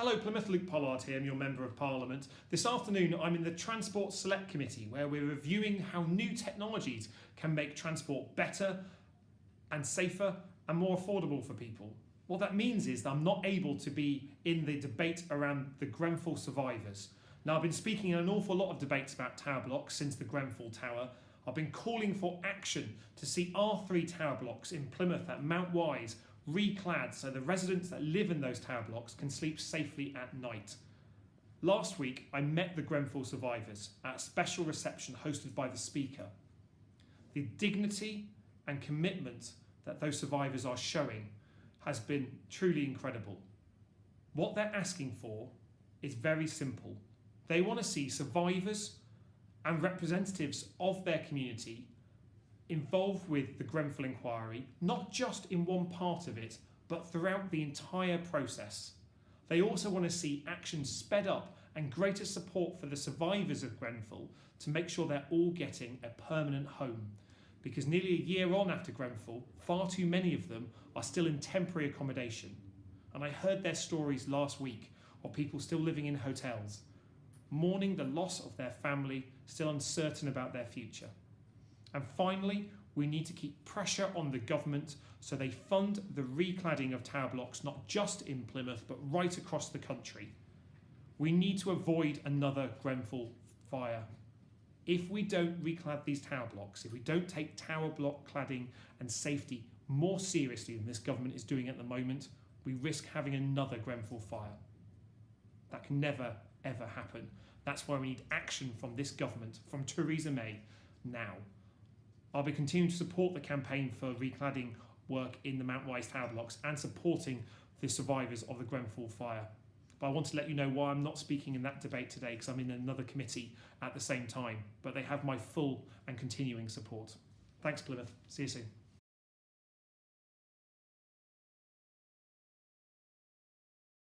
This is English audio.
Hello Plymouth, Luke Pollard here, I'm your Member of Parliament. This afternoon I'm in the Transport Select Committee where we're reviewing how new technologies can make transport better and safer and more affordable for people. What that means is that I'm not able to be in the debate around the Grenfell survivors. Now I've been speaking in an awful lot of debates about tower blocks since the Grenfell Tower. I've been calling for action to see our 3 tower blocks in Plymouth at Mount Wise reclad so the residents that live in those tower blocks can sleep safely at night. Last week I met the Grenfell survivors at a special reception hosted by the Speaker. The dignity and commitment that those survivors are showing has been truly incredible. What they're asking for is very simple. They want to see survivors and representatives of their community involved with the Grenfell inquiry, not just in one part of it, but throughout the entire process. They also want to see action sped up and greater support for the survivors of Grenfell to make sure they're all getting a permanent home. Because nearly a year on after Grenfell, far too many of them are still in temporary accommodation. And I heard their stories last week of people still living in hotels, mourning the loss of their family, still uncertain about their future. And finally, we need to keep pressure on the government so they fund the recladding of tower blocks, not just in Plymouth, but right across the country. We need to avoid another Grenfell fire. If we don't reclad these tower blocks, if we don't take tower block cladding and safety more seriously than this government is doing at the moment, we risk having another Grenfell fire. That can never, ever happen. That's why we need action from this government, from Theresa May, now. I'll be continuing to support the campaign for recladding work in the Mount Wise tower blocks and supporting the survivors of the Grenfell fire. But I want to let you know why I'm not speaking in that debate today, because I'm in another committee at the same time. But they have my full and continuing support. Thanks, Plymouth. See you soon.